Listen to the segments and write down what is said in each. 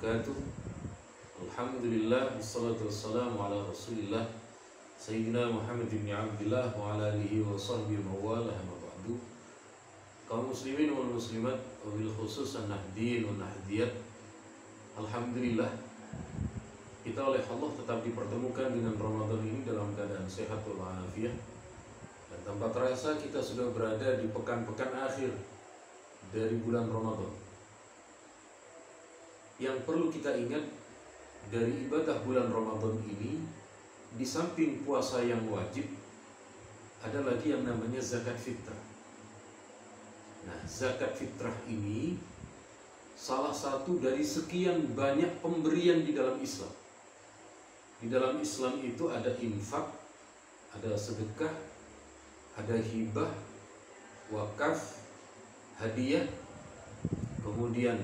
wabarakatuh. Alhamdulillah, wassalatu wassalamu ala rasulillah Sayyidina Muhammad bin Abdullah wa ala alihi wa sahbihi wa mawalah amma ba'du. Kaum muslimin wal muslimat, wabil khusus an-nahdin wa nahdiyat, alhamdulillah kita oleh Allah tetap dipertemukan dengan Ramadan ini dalam keadaan sehat walafiat. Dan tanpa terasa kita sudah berada di pekan-pekan akhir dari bulan Ramadan. Yang perlu kita ingat dari ibadah bulan Ramadan ini, di samping puasa yang wajib, ada lagi yang namanya zakat fitrah. Nah, zakat fitrah ini salah satu dari sekian banyak pemberian di dalam Islam. Di dalam Islam itu ada infak, ada sedekah, ada hibah, wakaf, hadiah, kemudian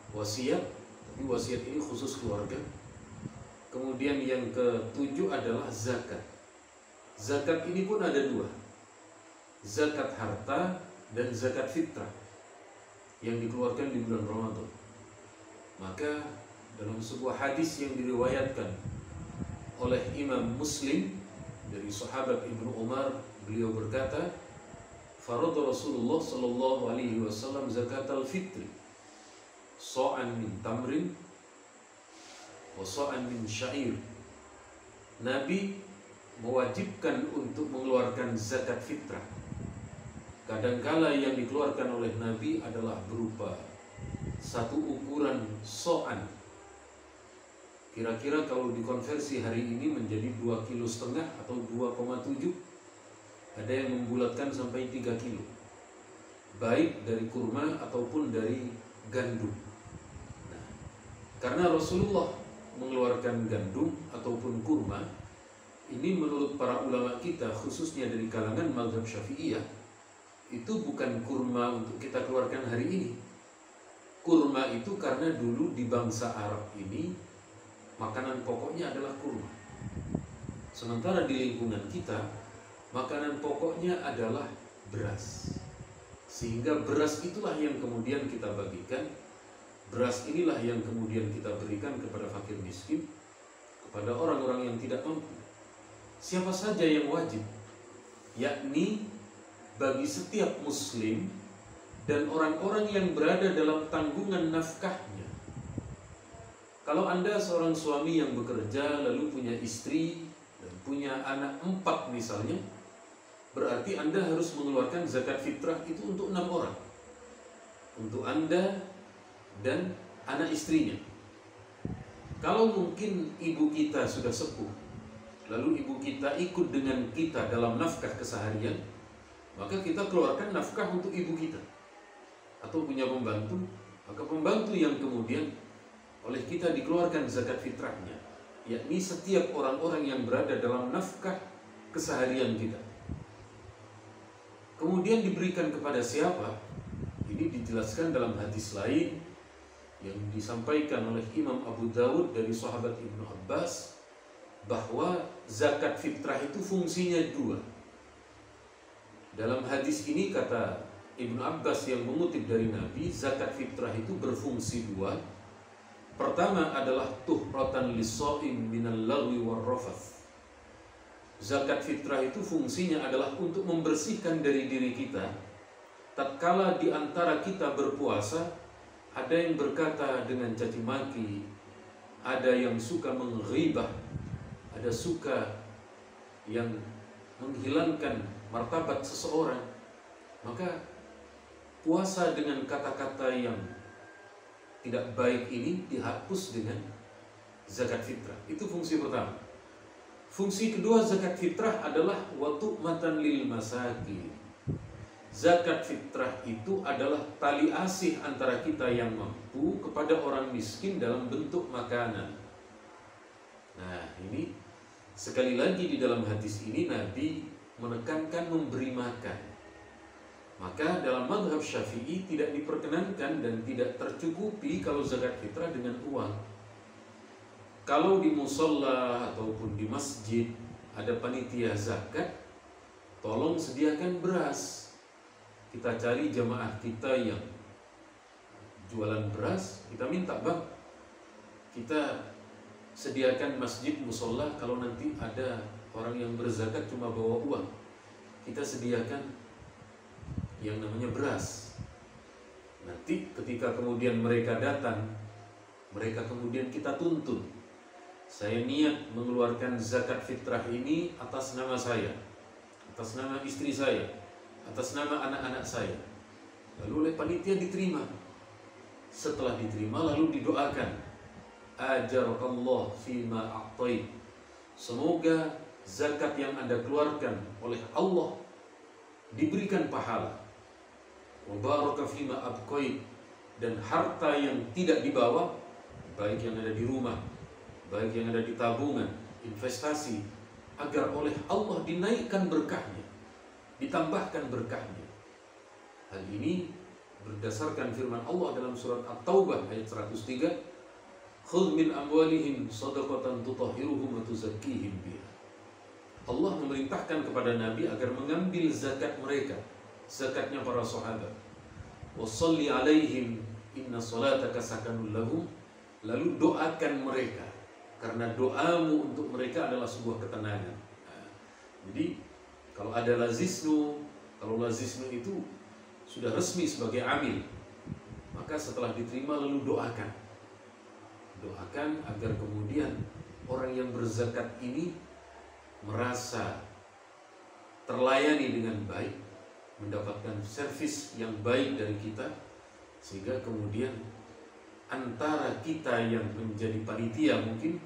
wasiat, tapi wasiat ini khusus keluarga. Kemudian yang ketujuh adalah zakat. Zakat ini pun ada dua, zakat harta dan zakat fitrah yang dikeluarkan di bulan Ramadan. Maka dalam sebuah hadis yang diriwayatkan oleh Imam Muslim dari sahabat Ibnu Umar, beliau berkata, "Farada Rasulullah sallallahu alaihi wasallam zakatal fitri so'an min tamrin wa so'an min syair." Nabi mewajibkan untuk mengeluarkan zakat fitrah. Kadangkala yang dikeluarkan oleh Nabi adalah berupa satu ukuran so'an. Kira-kira kalau dikonversi hari ini menjadi 2,5 kilo atau 2,7, ada yang membulatkan sampai 3 kilo, baik dari kurma ataupun dari gandum. Nah, karena Rasulullah mengeluarkan gandum ataupun kurma, ini menurut para ulama kita, khususnya dari kalangan mazhab Syafi'iyah, itu bukan kurma untuk kita keluarkan hari ini. Kurma itu karena dulu di bangsa Arab ini makanan pokoknya adalah kurma. Sementara di lingkungan kita makanan pokoknya adalah beras. Sehingga beras itulah yang kemudian kita bagikan. Beras inilah yang kemudian kita berikan kepada fakir miskin, kepada orang-orang yang tidak mampu. Siapa saja yang wajib, yakni bagi setiap muslim dan orang-orang yang berada dalam tanggungan nafkahnya. Kalau Anda seorang suami yang bekerja lalu punya istri dan punya anak 4 misalnya, berarti Anda harus mengeluarkan zakat fitrah itu untuk 6 orang, untuk Anda dan anak istrinya. Kalau mungkin ibu kita sudah sepuh, lalu ibu kita ikut dengan kita dalam nafkah keseharian, maka kita keluarkan nafkah untuk ibu kita. Atau punya pembantu, maka pembantu yang kemudian oleh kita dikeluarkan zakat fitrahnya, yakni setiap orang-orang yang berada dalam nafkah keseharian kita. Kemudian diberikan kepada siapa? Ini dijelaskan dalam hadis lain yang disampaikan oleh Imam Abu Dawud dari sahabat Ibnu Abbas, bahwa zakat fitrah itu fungsinya 2. Dalam hadis ini kata Ibnu Abbas yang mengutip dari Nabi, zakat fitrah itu berfungsi 2. Pertama adalah tuhratan lis-shaim minal lagwi war rafath. Zakat fitrah itu fungsinya adalah untuk membersihkan dari diri kita tatkala di antara kita berpuasa ada yang berkata dengan caci maki, ada yang suka menghibah, ada suka yang menghilangkan martabat seseorang. Maka puasa dengan kata-kata yang tidak baik ini dihapus dengan zakat fitrah. Itu fungsi pertama. Fungsi kedua zakat fitrah adalah watu'matan lil masakin. Zakat fitrah itu adalah tali asih antara kita yang mampu kepada orang miskin dalam bentuk makanan. Nah, ini sekali lagi di dalam hadis ini Nabi menekankan memberi makan. Maka dalam mazhab Syafi'i tidak diperkenankan dan tidak tercukupi kalau zakat fitrah dengan uang. Kalau di musalla ataupun di masjid ada panitia zakat, tolong sediakan beras. Kita cari jamaah kita yang jualan beras, kita minta, "Bang, kita sediakan masjid musola. Kalau nanti ada orang yang berzakat cuma bawa uang, kita sediakan yang namanya beras. Nanti ketika kemudian mereka datang, mereka kemudian kita tuntun, saya niat mengeluarkan zakat fitrah ini atas nama saya, atas nama istri saya, atas nama anak-anak saya. Lalu oleh panitia diterima. Setelah diterima lalu didoakan, ajarakallah fima a'tait, semoga zakat yang Anda keluarkan oleh Allah diberikan pahala. Wa baraka fima abqait, dan harta yang tidak dibawa, baik yang ada di rumah, baik yang ada di tabungan, investasi, agar oleh Allah dinaikkan berkahnya, ditambahkan berkahnya. Hal ini berdasarkan firman Allah dalam surat At-Taubah ayat 103, khudh min amwalihim shadaqatan tutahhiruhum wa tuzakkihim biha. Allah memerintahkan kepada Nabi agar mengambil zakat mereka, zakatnya para sahabat. Wassalli alaihim inna salataka sakanun lahum, lalu doakan mereka, karena doamu untuk mereka adalah sebuah ketenangan. Jadi kalau ada lazisnu, kalau lazisnu itu sudah resmi sebagai amil, maka setelah diterima lalu doakan agar kemudian orang yang berzakat ini merasa terlayani dengan baik, mendapatkan servis yang baik dari kita, sehingga kemudian antara kita yang menjadi panitia mungkin,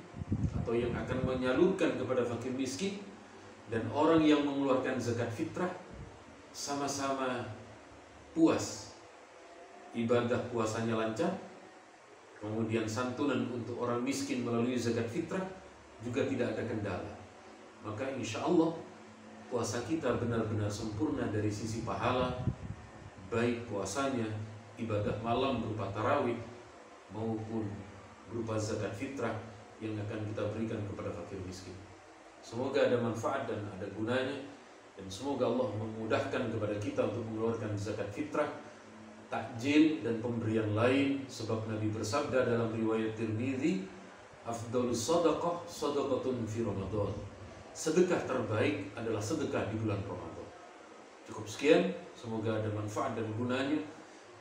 atau yang akan menyalurkan kepada fakir miskin, dan orang yang mengeluarkan zakat fitrah sama-sama puas, ibadah puasanya lancar, kemudian santunan untuk orang miskin melalui zakat fitrah juga tidak ada kendala. Maka insya Allah puasa kita benar-benar sempurna dari sisi pahala, baik puasanya, ibadah malam berupa tarawih, maupun berupa zakat fitrah yang akan kita berikan kepada fakir miskin. Semoga ada manfaat dan ada gunanya, dan semoga Allah memudahkan kepada kita untuk mengeluarkan zakat fitrah, takjil, dan pemberian lain. Sebab Nabi bersabda dalam riwayat Tirmidzi, afdhalus shadaqah shadaqatun fi Ramadan. Sedekah terbaik adalah sedekah di bulan Ramadan. Cukup sekian, semoga ada manfaat dan gunanya,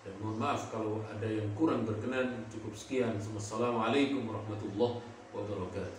dan mohon maaf kalau ada yang kurang berkenan. Cukup sekian. Wassalamualaikum warahmatullahi wabarakatuh.